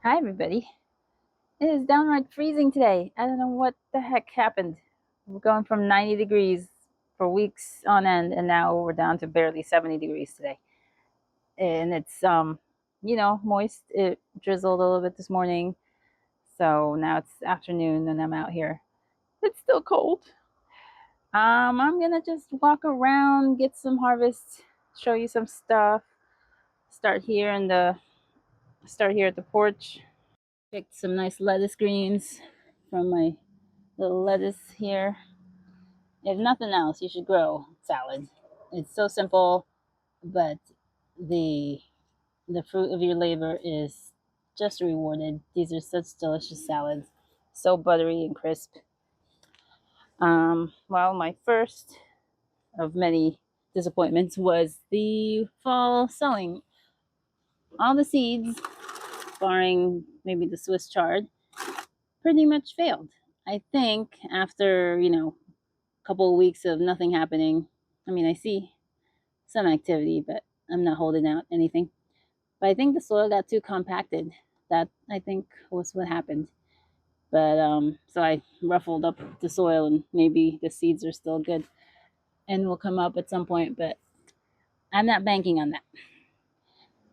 Hi, everybody. It is downright freezing today. I don't know what the heck happened. We're going from 90 degrees for weeks on end, and now we're down to barely 70 degrees today. And it's, moist. It drizzled a little bit this morning. So now it's afternoon, and I'm out here. It's still cold. I'm gonna just walk around, get some harvest, show you some stuff. Start here in the start here at the porch. Picked some nice lettuce greens from my little lettuce here. If nothing else, you should grow salad. It's so simple, but the the fruit of your labor is just rewarded. These are such delicious salads, so buttery and crisp. Well, my first of many disappointments was the fall sowing. All the seeds, barring maybe the Swiss chard, pretty much failed. I think after a couple of weeks of nothing happening. I mean, I see some activity, but I'm not holding out anything. But I think the soil got too compacted. That I think was what happened. But so I ruffled up the soil, and maybe the seeds are still good and will come up at some point. But I'm not banking on that.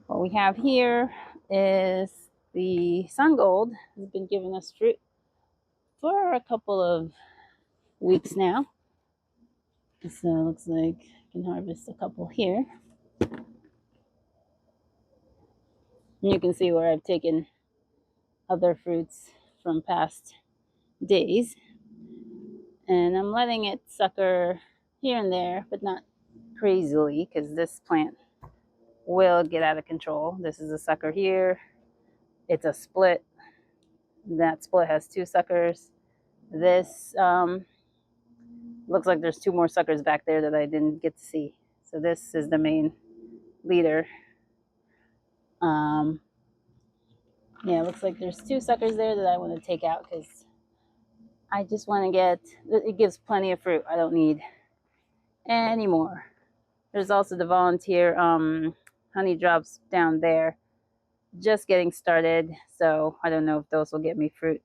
What we have here is the sun gold has been giving us fruit for a couple of weeks now. So it looks like I can harvest a couple here. And you can see where I've taken other fruits from past days. And I'm letting it sucker here and there, but not crazily, because this plant will get out of control. This is a sucker here. It's a split. That split has two suckers. This looks like there's two more suckers back there that I didn't get to see. So this is the main leader. Um, yeah, it looks like there's two suckers there that I want to take out because I just want to get, it gives plenty of fruit. I don't need any more. There's also the volunteer honey drops down there, just getting started. So I don't know if those will get me fruit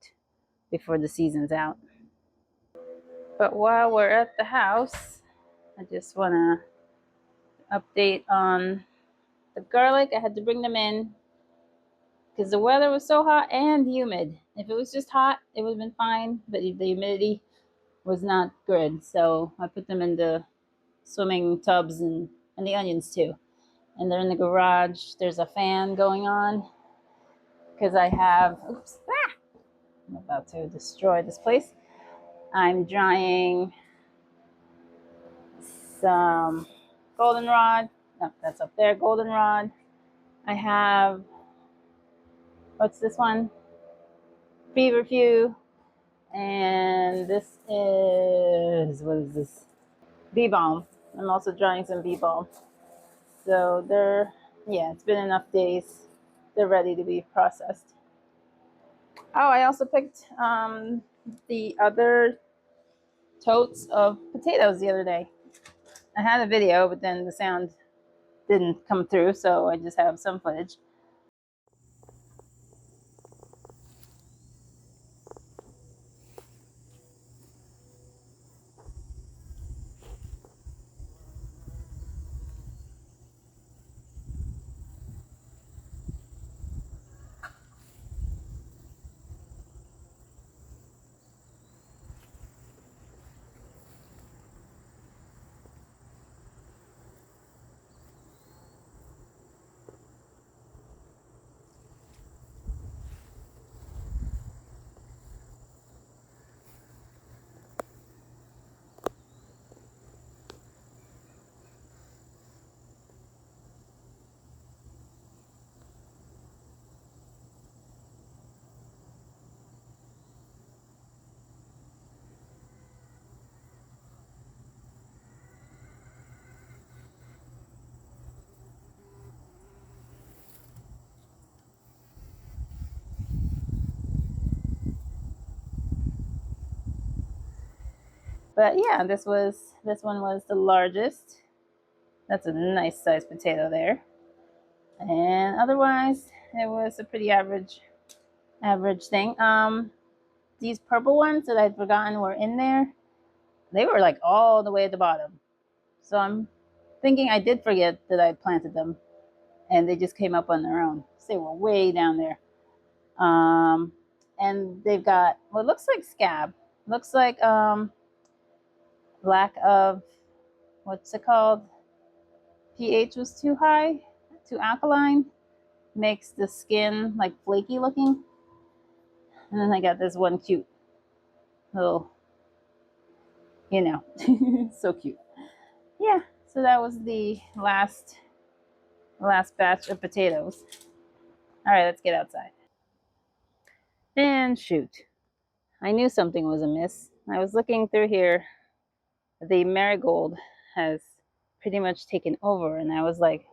before the season's out. But while we're at the house, I just want to update on the garlic. I had to bring them in because the weather was so hot and humid. If it was just hot, it would have been fine, but the humidity was not good. So I put them in the swimming tubs and the onions too. And they're in the garage. There's a fan going on because I have, I'm about to destroy this place. I'm drying some goldenrod. No, that's up there, goldenrod. I have, what's this one? Feverfew. And this is, what is this? Bee balm. I'm also drying some bee balm. So yeah, it's been enough days. They're ready to be processed. Oh, I also picked the other totes of potatoes the other day. I had a video, but then the sound didn't come through, so I just have some footage. But yeah, this one was the largest. That's a nice sized potato there. And otherwise, it was a pretty average average thing. These purple ones that I'd forgotten were in there, they were like all the way at the bottom. So I'm thinking I did forget that I planted them and they just came up on their own. So they were way down there. Um, and they've got what looks like scab. Looks like lack of, what's it called? pH was too high, too alkaline. Makes the skin like flaky looking. And then I got this one cute little, so cute. Yeah, so that was the last batch of potatoes. All right, let's get outside. And shoot, I knew something was amiss. I was looking through here. The marigold has pretty much taken over, and I was like,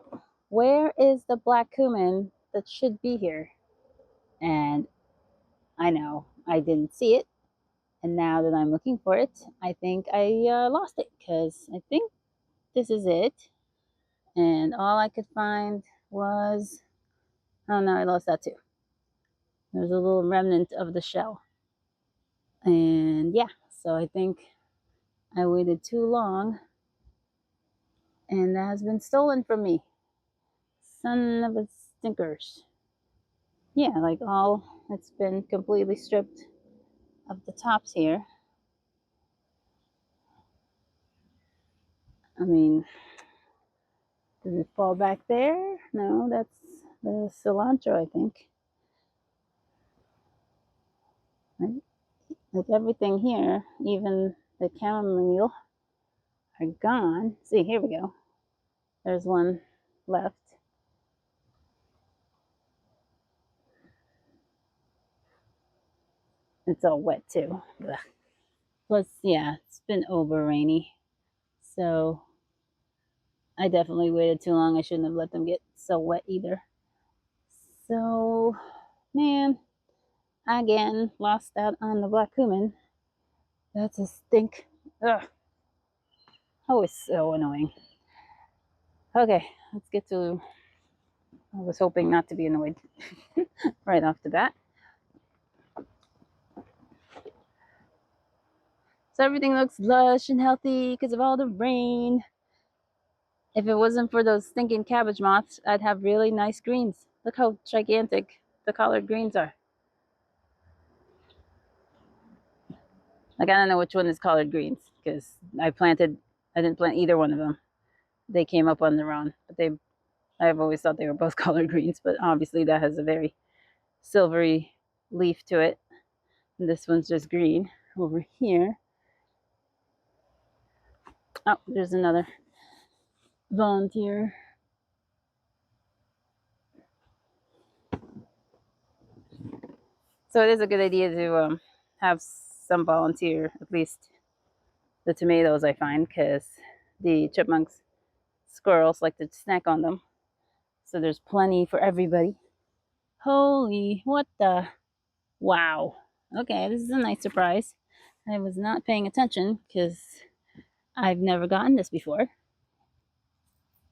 where is the black cumin that should be here? And I know I didn't see it. And now that I'm looking for it, I think I lost it because I think this is it. And all I could find was, oh no, I lost that too. There's a little remnant of the shell. And yeah, so I think I waited too long and that has been stolen from me. Son of a stinkers. Yeah, like it's been completely stripped of the tops here. I mean, does it fall back there? No, that's the cilantro, I think. Right? Like everything here, even the chamomile, are gone. See, here we go. There's one left. It's all wet too. Ugh. Plus, yeah, it's been over rainy. So I definitely waited too long. I shouldn't have let them get so wet either. So, man, again, lost out on the black cumin. That's a stink. Ugh. Oh, it's so annoying. Okay, let's get to. I was hoping not to be annoyed right off the bat. So everything looks lush and healthy because of all the rain. If it wasn't for those stinking cabbage moths, I'd have really nice greens. Look how gigantic the collard greens are. Like, I don't know which one is collard greens because I didn't plant either one of them. They came up on their own, but I've always thought they were both collard greens, but obviously that has a very silvery leaf to it. And this one's just green. Over here, oh, there's another volunteer. So it is a good idea to have some volunteer, at least the tomatoes, I find, because the chipmunks, squirrels like to snack on them. So there's plenty for everybody. Holy, what the? Wow. Okay, this is a nice surprise. I was not paying attention because I've never gotten this before.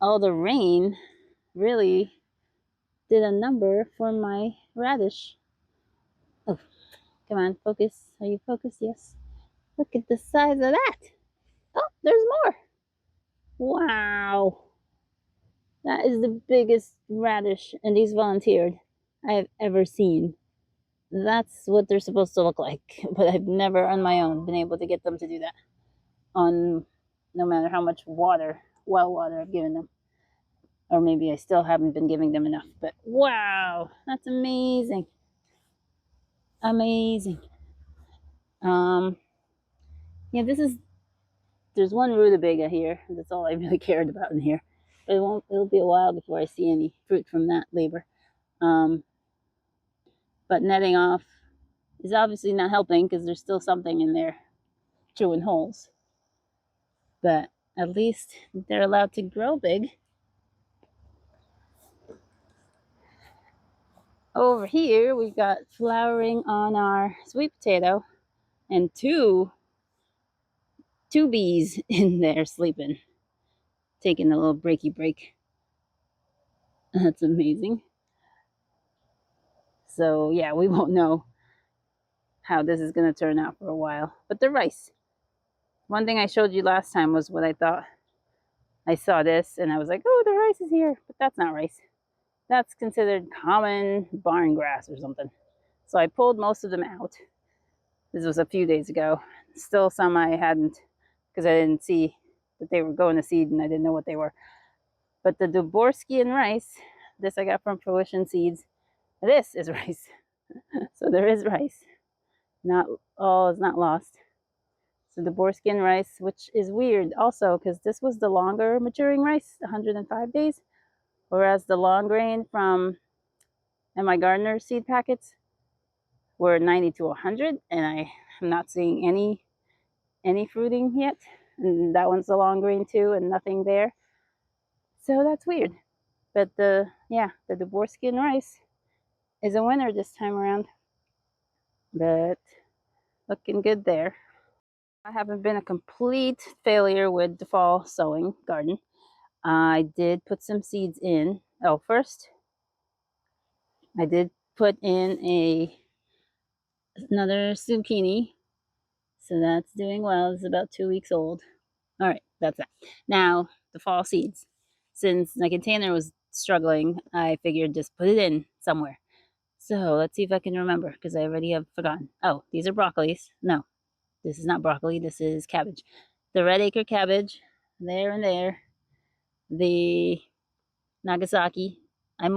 All the rain really did a number for my radish. Oh, come on, focus. Are you focused? Yes. Look at the size of that. Oh, there's more. Wow. That is the biggest radish, and these volunteered, I have ever seen. That's what they're supposed to look like, but I've never on my own been able to get them to do that on no matter how much well water I've given them. Or maybe I still haven't been giving them enough, but wow, that's amazing. Amazing. Um, yeah, there's one rutabaga here. That's all I really cared about in here. But it'll be a while before I see any fruit from that labor. Um, but netting off is obviously not helping because there's still something in there chewing holes. But at least they're allowed to grow big. Over here, we've got flowering on our sweet potato and two bees in there sleeping, taking a little breaky break. That's amazing. So yeah, we won't know how this is going to turn out for a while. But the rice. One thing I showed you last time was what I thought. I saw this and I was like, oh, the rice is here. But that's not rice. That's considered common barn grass or something. So I pulled most of them out. This was a few days ago. Still some I hadn't, because I didn't see that they were going to seed and I didn't know what they were. But the Duborskian rice, this I got from Fruition Seeds. This is rice. So there is rice. Not all is not lost. So the Duborskian rice, which is weird also because this was the longer maturing rice, 105 days, whereas the long grain from my gardener seed packets were 90 to 100, and I am not seeing any fruiting yet. And that one's the long grain too, and nothing there. So that's weird. But the Duborskian rice is a winner this time around. But looking good there. I haven't been a complete failure with the fall sowing garden. I did put some seeds in. Oh, first I did put in another zucchini. So that's doing well. It's about 2 weeks old. All right, that's that. Now, the fall seeds. Since my container was struggling, I figured just put it in somewhere. So let's see if I can remember because I already have forgotten. Oh, these are broccolis. No, this is not broccoli. This is cabbage. The red acre cabbage, there and there. The Nagasaki. I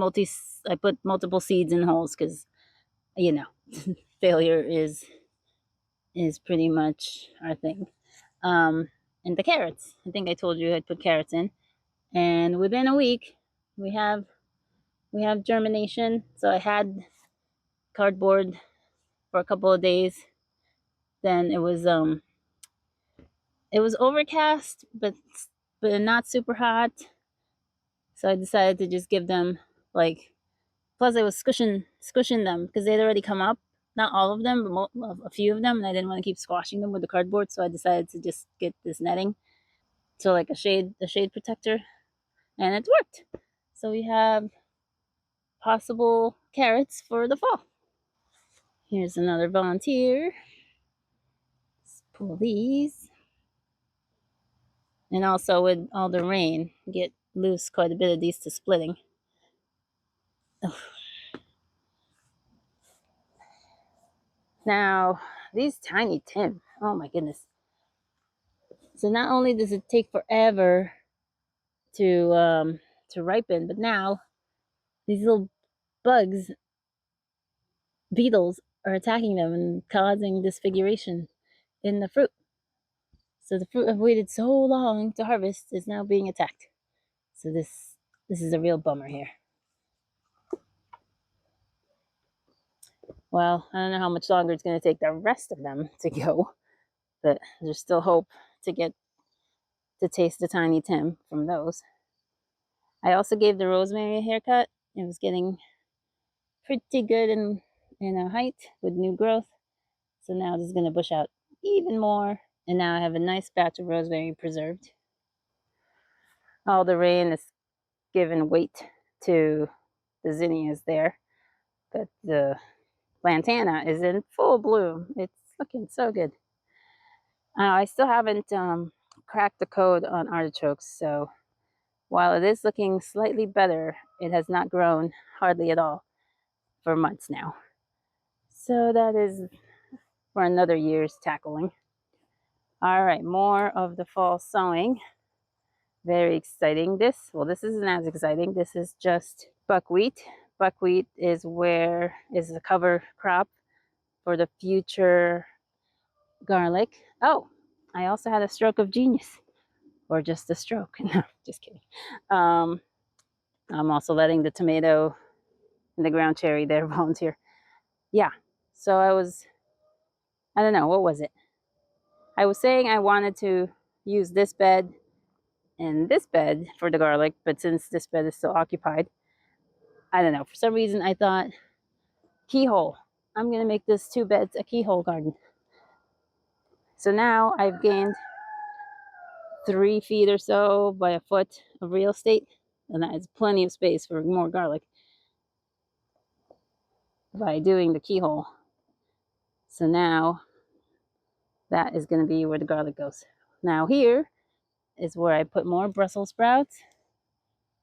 put multiple seeds in holes because you know failure is pretty much our thing. And the carrots. I think I told you I'd put carrots in, and within a week we have germination. So I had cardboard for a couple of days. Then it was overcast, but not super hot. So I decided to just give them like. Plus, I was squishing them because they'd already come up. Not all of them, but a few of them, and I didn't want to keep squashing them with the cardboard. So I decided to just get this netting, so like a shade protector, and it's worked. So we have possible carrots for the fall. Here's another volunteer. Let's pull these. And also with all the rain, get loose quite a bit of these to splitting. Ugh. Now, these tiny Tim, oh my goodness. So not only does it take forever to ripen, but now these little bugs, beetles, are attacking them and causing disfiguration in the fruit. So the fruit I've waited so long to harvest is now being attacked. So this is a real bummer here. Well, I don't know how much longer it's going to take the rest of them to go, but there's still hope to get to taste the tiny Tim from those. I also gave the rosemary a haircut. It was getting pretty good in a height with new growth. So now this is going to bush out even more. And now I have a nice batch of rosemary preserved. All the rain has given weight to the zinnias there. But the lantana is in full bloom. It's looking so good. I still haven't cracked the code on artichokes. So while it is looking slightly better, it has not grown hardly at all for months now. So that is for another year's tackling. All right, more of the fall sowing. Very exciting. This isn't as exciting. This is just buckwheat. Buckwheat is the cover crop for the future garlic. Oh, I also had a stroke of genius, or just a stroke. No, just kidding. I'm also letting the tomato and the ground cherry there volunteer. Yeah. So I don't know, what was it? I was saying I wanted to use this bed and this bed for the garlic, but since this bed is still occupied, I don't know. For some reason, I thought keyhole. I'm going to make this 2 beds a keyhole garden. So now I've gained 3 feet or so by a foot of real estate, and that is plenty of space for more garlic. by doing the keyhole. So now that is going to be where the garlic goes. Now here is where I put more Brussels sprouts.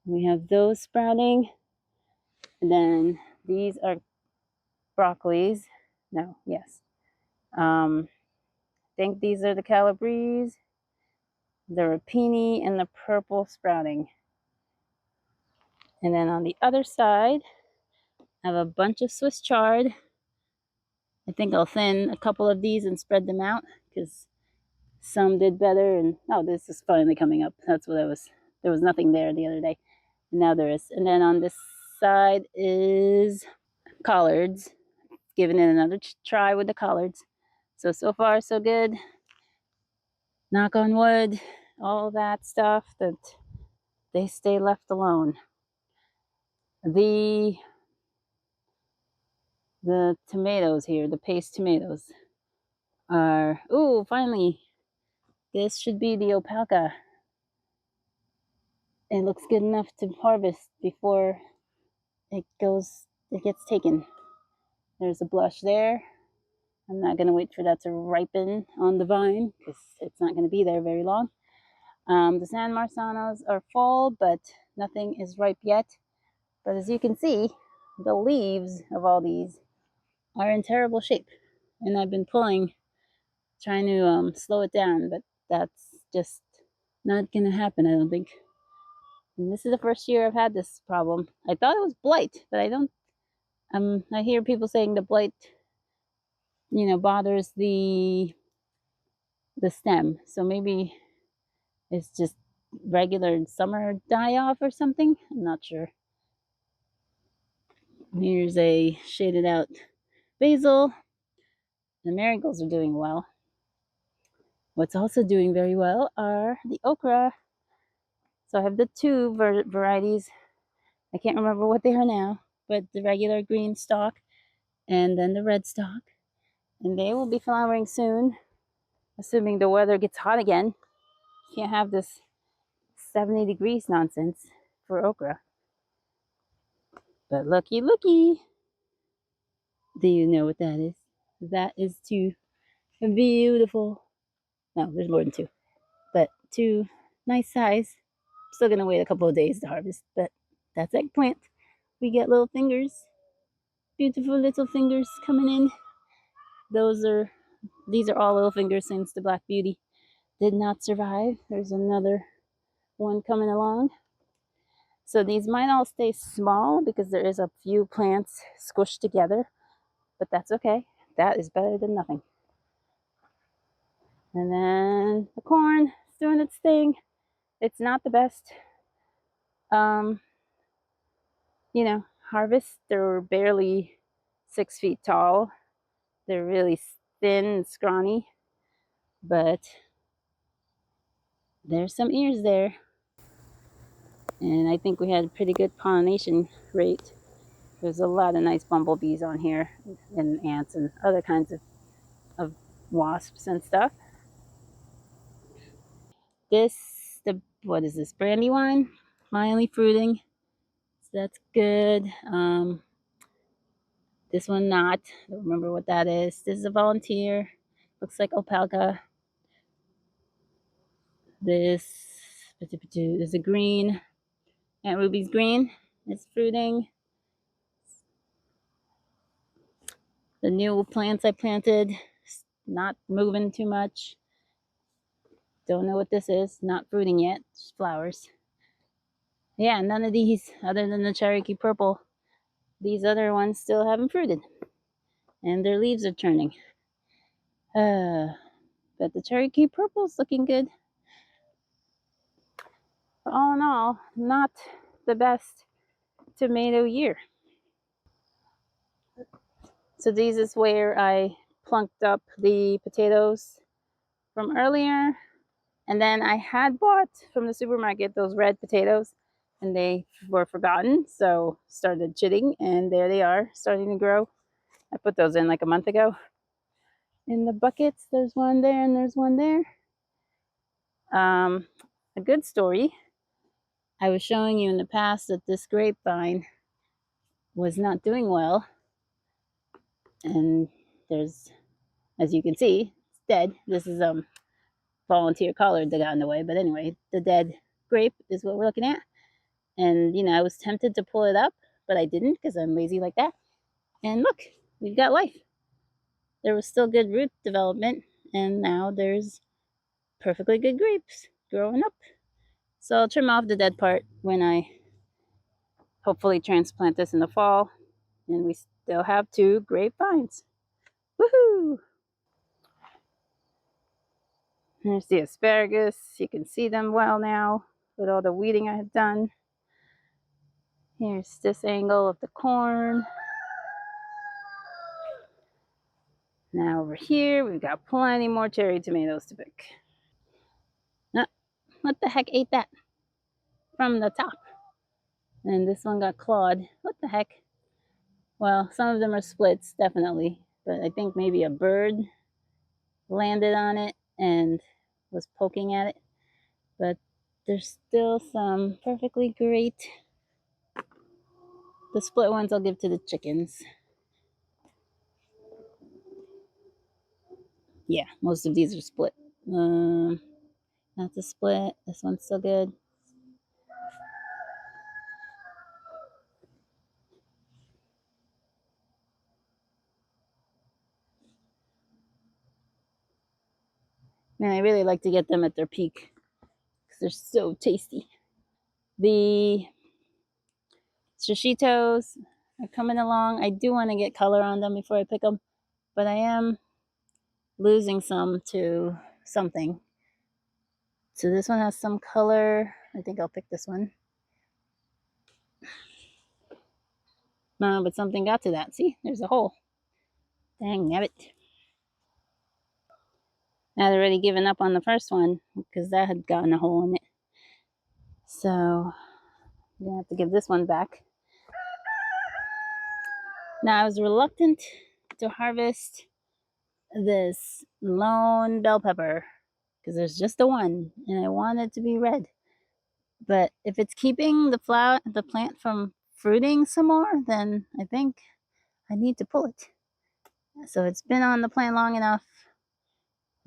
We have those sprouting. And then these are broccolis. No, yes. I think these are the calabres, the rapini, and the purple sprouting. And then on the other side, I have a bunch of Swiss chard. I think I'll thin a couple of these and spread them out because some did better. And oh, this is finally coming up. That's what I was. There was nothing there the other day, and now there is. And then on this side is collards. Giving it another try with the collards. So far so good. Knock on wood. All that stuff that they stay left alone. The tomatoes here, the paste tomatoes, are, ooh, finally, this should be the alpaca. It looks good enough to harvest before it gets taken. There's a blush there. I'm not going to wait for that to ripen on the vine because it's not going to be there very long. The San Marsanos are full, but nothing is ripe yet. But as you can see, the leaves of all these are in terrible shape. And I've been pulling, trying to slow it down, but that's just not going to happen, I don't think. And this is the first year I've had this problem. I thought it was blight, but I don't. I hear people saying the blight, bothers the stem. So maybe it's just regular summer die off or something. I'm not sure. Here's a shaded out basil. The marigolds are doing well. What's also doing very well are the okra. So I have the two varieties. I can't remember what they are now, but the regular green stalk and then the red stalk. And they will be flowering soon, assuming the weather gets hot again. Can't have this 70 degrees nonsense for okra. But looky, looky. Do you know what that is? That is two beautiful. No, there's more than two, but two nice size. Still gonna wait a couple of days to harvest, but that's eggplant. We get little fingers, beautiful little fingers coming in. These are all little fingers since the Black Beauty did not survive. There's another one coming along. So these might all stay small because there is a few plants squished together, but that's okay. That is better than nothing. And then the corn is doing its thing. It's not the best. Harvest. They're barely 6 feet tall. They're really thin and scrawny, but there's some ears there. And I think we had a pretty good pollination rate. There's a lot of nice bumblebees on here and ants and other kinds of wasps and stuff. What is this, brandywine? Finally fruiting. So that's good. This one not. I don't remember what that is. This is a volunteer. Looks like alpaca. This is a green. Aunt Ruby's green. It's fruiting. The new plants I planted, not moving too much. Don't know what this is. Not fruiting yet. Just flowers. Yeah, none of these, other than the Cherokee Purple, these other ones still haven't fruited. And their leaves are turning. But the Cherokee Purple is looking good. But all in all, not the best tomato year. So this is where I plunked up the potatoes from earlier. And then I had bought from the supermarket those red potatoes and they were forgotten. So started chitting and there they are starting to grow. I put those in like a month ago in the buckets. There's one there and there's one there. A good story. I was showing you in the past that this grapevine was not doing well. And there's, as you can see, it's dead. This is volunteer collard that got in the way. But anyway, the dead grape is what we're looking at. And, I was tempted to pull it up, but I didn't because I'm lazy like that. And look, we've got life. There was still good root development, and now there's perfectly good grapes growing up. So I'll trim off the dead part when I hopefully transplant this in the fall. And we still have 2 grapevines. Woohoo! There's the asparagus. You can see them well now with all the weeding I had done. Here's this angle of the corn. Now over here, we've got plenty more cherry tomatoes to pick. What the heck ate that from the top? And this one got clawed. What the heck? Well, some of them are splits, definitely. But I think maybe a bird landed on it and was poking at it. But there's still some perfectly great. The split ones I'll give to the chickens. Yeah, most of these are split. That's a split. This one's still good. Man, I really like to get them at their peak because they're so tasty. The shishitos are coming along. I do want to get color on them before I pick them, but I am losing some to something. So this one has some color. I think I'll pick this one. No, but something got to that. See, there's a hole. Dang nabbit. I'd already given up on the first one because that had gotten a hole in it. So I'm gonna have to give this one back. Now I was reluctant to harvest this lone bell pepper because there's just the one and I want it to be red. But if it's keeping the plant from fruiting some more, then I think I need to pull it. So it's been on the plant long enough.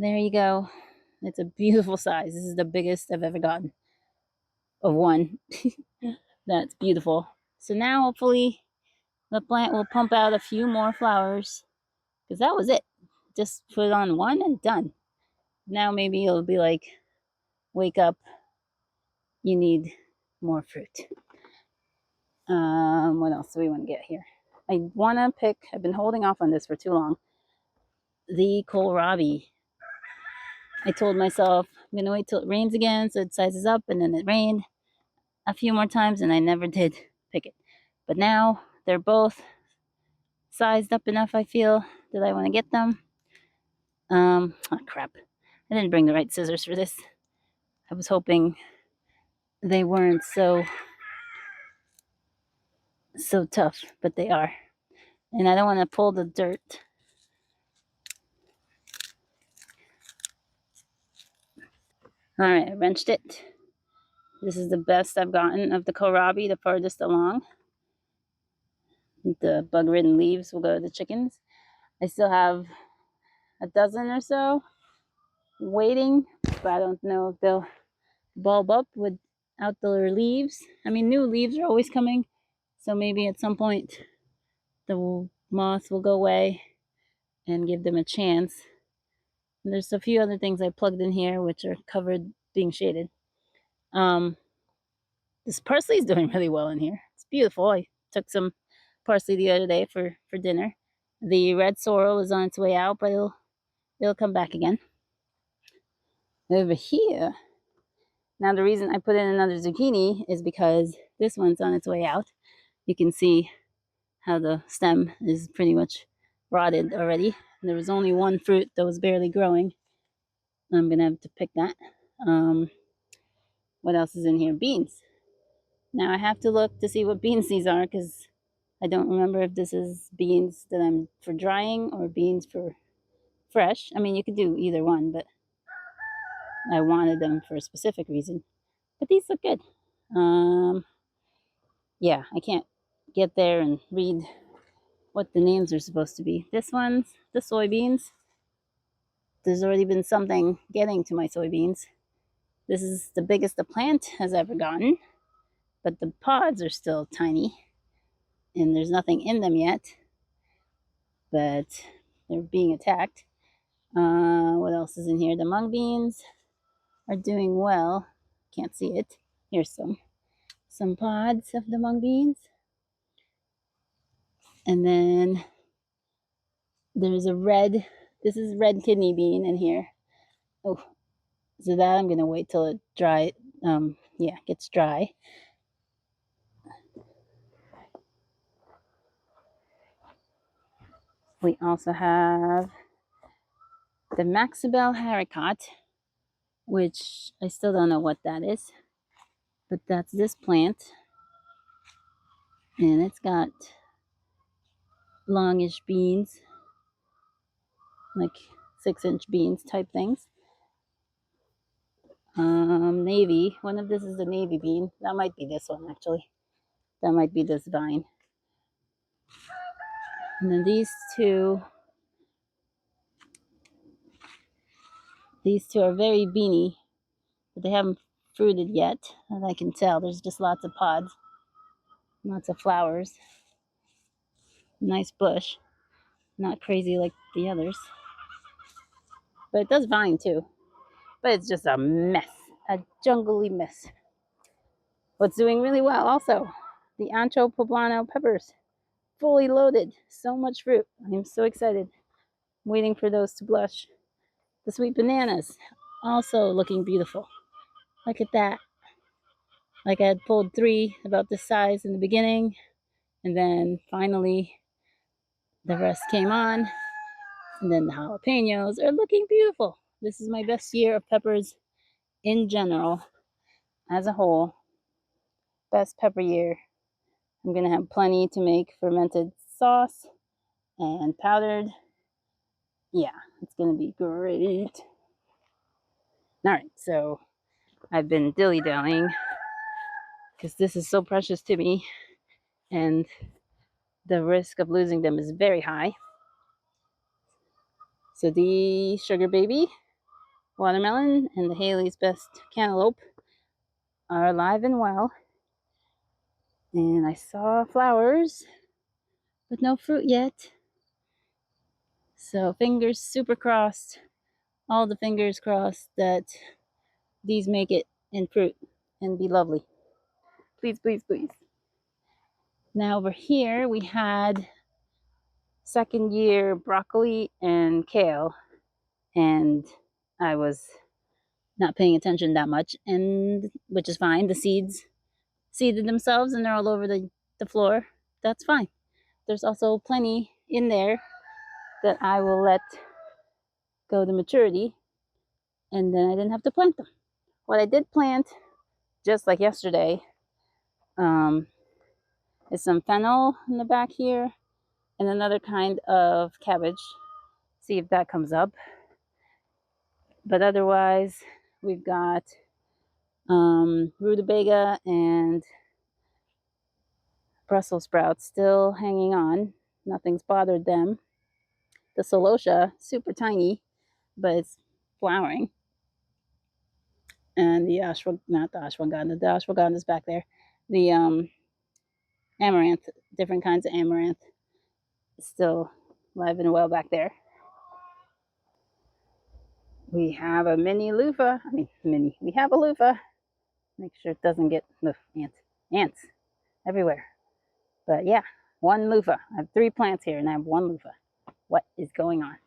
There you go. It's a beautiful size. This is the biggest I've ever gotten of one. That's beautiful. So now hopefully the plant will pump out a few more flowers because that was it. Just put on one and done. Now maybe it'll be like, wake up, you need more fruit. What else do we want to get here? I want to pick, I've been holding off on this for too long, the kohlrabi. I told myself I'm going to wait till it rains again so it sizes up, and then it rained a few more times and I never did pick it. But now they're both sized up enough, I feel, that I want to get them. Oh crap. I didn't bring the right scissors for this. I was hoping they weren't so tough, but they are. And I don't want to pull the dirt. All right, I wrenched it. This is the best I've gotten of the kohlrabi, the farthest along. The bug-ridden leaves will go to the chickens. I still have a dozen or so waiting, but I don't know if they'll bulb up without their leaves. I mean, new leaves are always coming, so maybe at some point the moss will go away and give them a chance. And there's a few other things I plugged in here which are covered, being shaded. This parsley is doing really well in here. It's beautiful. I took some parsley the other day for dinner. The red sorrel is on its way out, but it'll come back again. Over here, now the reason I put in another zucchini is because this one's on its way out. You can see how the stem is pretty much rotted already. There was only one fruit that was barely growing. I'm gonna have to pick that. What else is in here? Beans. Now I have to look to see what beans these are because I don't remember if this is beans that I'm for drying or beans for fresh. I mean, you could do either one, but I wanted them for a specific reason. But these look good. Yeah, I can't get there and read what the names are supposed to be. This one's the soybeans. There's already been something getting to my soybeans. This is the biggest the plant has ever gotten, but the pods are still tiny and there's nothing in them yet, but they're being attacked. What else is in here? The mung beans are doing well. Can't see it. Here's some pods of the mung beans. And then there's a red, this is red kidney bean in here. Oh, so that I'm gonna wait till it dry, gets dry. We also have the Maxibel haricot, which I still don't know what that is, but that's this plant. And it's got longish beans, like 6-inch beans type things. Navy, one of this is the navy bean. That might be this one actually. That might be this vine. And then these two are very beany, but they haven't fruited yet, as I can tell. There's just lots of pods, lots of flowers. Nice bush, not crazy like the others. But it does vine too. But it's just a mess, a jungly mess. What's doing really well also, the ancho poblano peppers, fully loaded, so much fruit. I'm so excited. I'm waiting for those to blush. The sweet bananas, also looking beautiful. Look at that. Like I had pulled 3 about this size in the beginning, and then finally the rest came on. And then the jalapenos are looking beautiful. This is my best year of peppers in general, as a whole. Best pepper year. I'm gonna have plenty to make fermented sauce and powdered. Yeah, it's gonna be great. All right, so I've been dilly-dallying because this is so precious to me, and the risk of losing them is very high. So the Sugar Baby watermelon and the Haley's Best cantaloupe are alive and well. And I saw flowers, but no fruit yet. So fingers super crossed, all the fingers crossed that these make it in fruit and be lovely. Please, please, please. Now over here we had second year broccoli and kale, and I was not paying attention that much, and which is fine. The seeds seeded themselves and they're all over the floor. That's fine. There's also plenty in there that I will let go to maturity, and then I didn't have to plant them. What I did plant, just like yesterday, is some fennel in the back here and another kind of cabbage. See if that comes up. But otherwise, we've got rutabaga and Brussels sprouts still hanging on. Nothing's bothered them. The celosia, super tiny, but it's flowering. And the ashwagandha is back there. The amaranth, different kinds of amaranth, is still alive and well back there. We have a mini loofah. We have a loofah. Make sure it doesn't get ants everywhere. But yeah, one loofah. I have 3 plants here and I have 1 loofah. What is going on?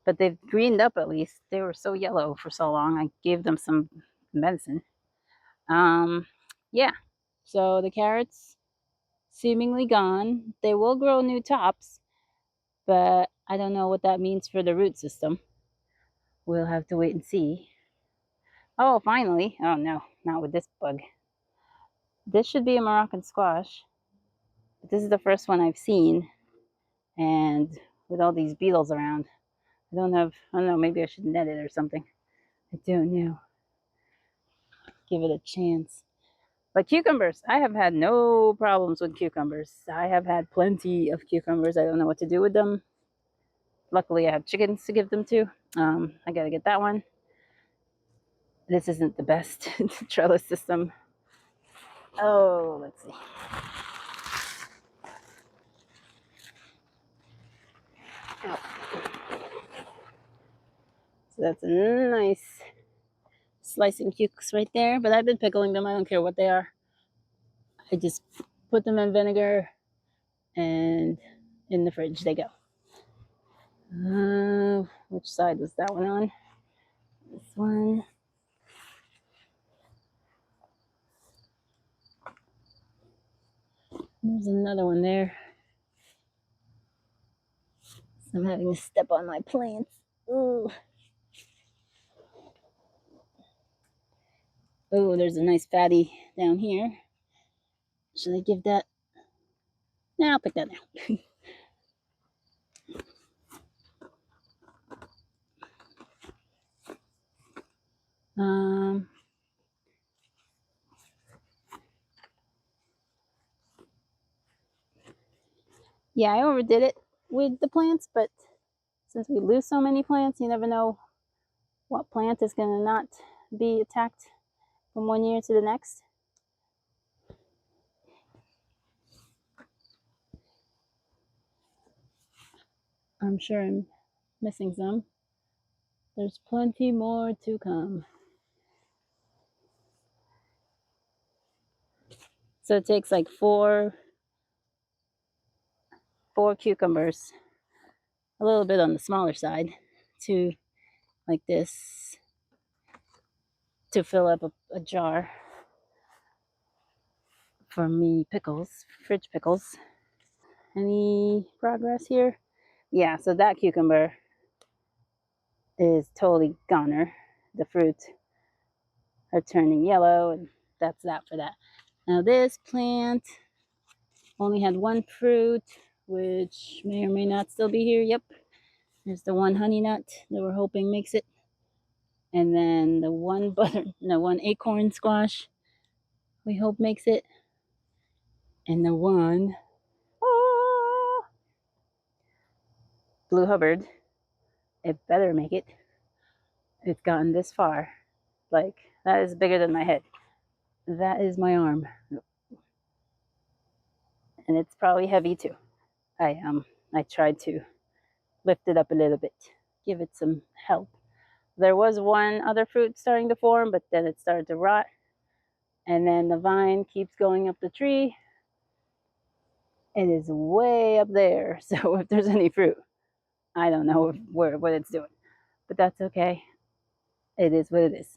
But they've greened up at least. They were so yellow for so long. I gave them some medicine. Yeah. So the carrots seemingly gone. They will grow new tops, but I don't know what that means for the root system. We'll have to wait and see. Oh, finally. Oh no, not with this bug. This should be a Moroccan squash. But this is the first one I've seen. And with all these beetles around, I don't know, maybe I should net it or something. I don't know. Give it a chance. But cucumbers, I have had no problems with cucumbers. I have had plenty of cucumbers. I don't know what to do with them. Luckily, I have chickens to give them to. I got to get that one. This isn't the best trellis system. Oh, let's see. Oh. So that's a nice slicing cukes right there. But I've been pickling them. I don't care what they are. I just put them in vinegar and in the fridge they go. Which side was that one on? This one. There's another one there. So I'm having to step on my plants. Ooh. Oh, there's a nice fatty down here. Should I give that? Nah, I'll pick that now. um, yeah, I overdid it with the plants, but since we lose so many plants, you never know what plant is going to not be attacked from one year to the next. I'm sure I'm missing some. There's plenty more to come. So it takes like four cucumbers, a little bit on the smaller side, to like this, to fill up a jar for me pickles, fridge pickles. Any progress here? Yeah, so that cucumber is totally goner. The fruit are turning yellow, and that's that for that. Now this plant only had one fruit, which may or may not still be here. Yep, there's the one honey nut that we're hoping makes it, and then the one one acorn squash we hope makes it, and the one blue Hubbard. It better make it. It's gotten this far. Like, that is bigger than my head. That is my arm. And it's probably heavy too. I tried to lift it up a little bit, give it some help. There was one other fruit starting to form, but then it started to rot. And then the vine keeps going up the tree. It is way up there. So if there's any fruit, I don't know what it's doing. But that's okay. It is what it is.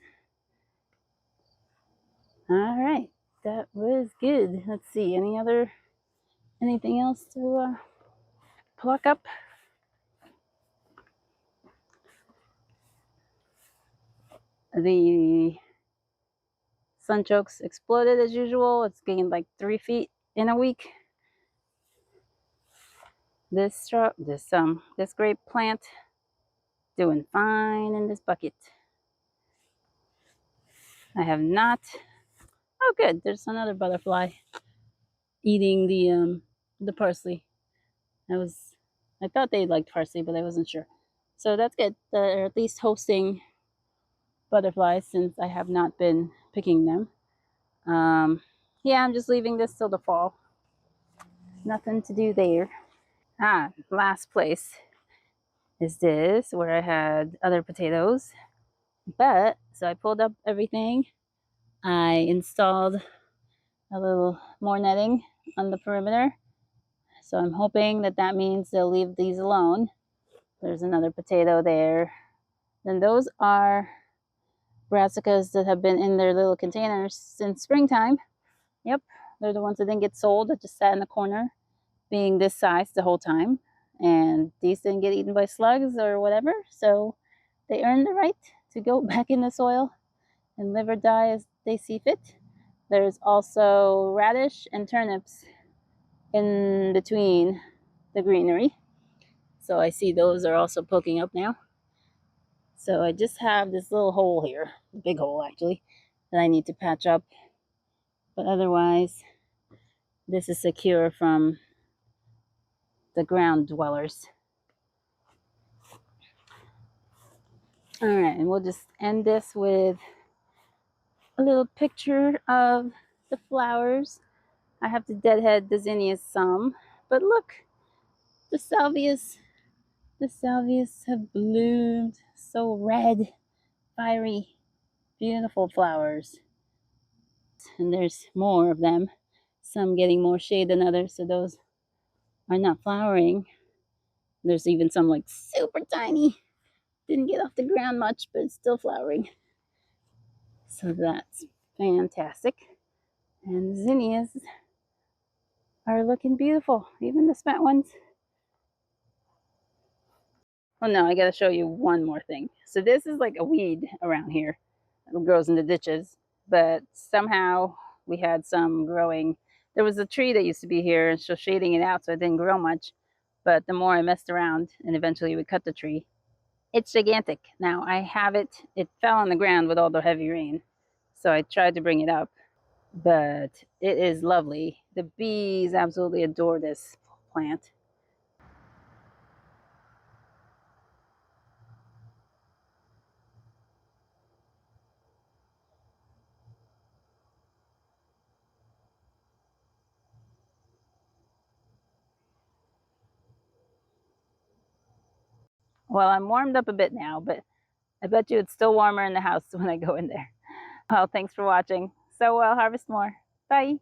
All right. That was good. Let's see. Anything else to pluck up? The sunchokes exploded as usual. It's gained like 3 feet in a week. This grape plant doing fine in this bucket. I have not. Oh, good. There's another butterfly eating the parsley. I thought they liked parsley, but I wasn't sure. So that's good. They're at least hosting butterflies since I have not been picking them. Yeah, I'm just leaving this till the fall. Nothing to do there. Last place is this where I had other potatoes. But so I pulled up everything. I installed a little more netting on the perimeter. So I'm hoping that means they'll leave these alone. There's another potato there. Then those are brassicas that have been in their little containers since springtime. Yep, they're the ones that didn't get sold, that just sat in the corner being this size the whole time. And these didn't get eaten by slugs or whatever. So they earned the right to go back in the soil and live or die as they see fit. There's also radish and turnips in between the greenery. So I see those are also poking up now. So I just have this little hole here, a big hole actually, that I need to patch up But otherwise, this is secure from the ground dwellers. All right, and we'll just end this with a little picture of the flowers. I have to deadhead the zinnias some, but look, the salvias, the salvias have bloomed so red, fiery, beautiful flowers. And there's more of them, some getting more shade than others, so those are not flowering. There's even some like super tiny, didn't get off the ground much, but it's still flowering. So that's fantastic. And the zinnias are looking beautiful, even the spent ones. Oh no, I gotta show you one more thing. So this is like a weed around here. It grows in the ditches, but somehow we had some growing. There was a tree that used to be here, and so shading it out so it didn't grow much. But the more I messed around, and eventually we cut the tree, it's gigantic. Now I have it, it fell on the ground with all the heavy rain. So I tried to bring it up, but it is lovely. The bees absolutely adore this plant. Well, I'm warmed up a bit now, but I bet you it's still warmer in the house when I go in there. Well, thanks for watching. So I'll harvest more. Bye.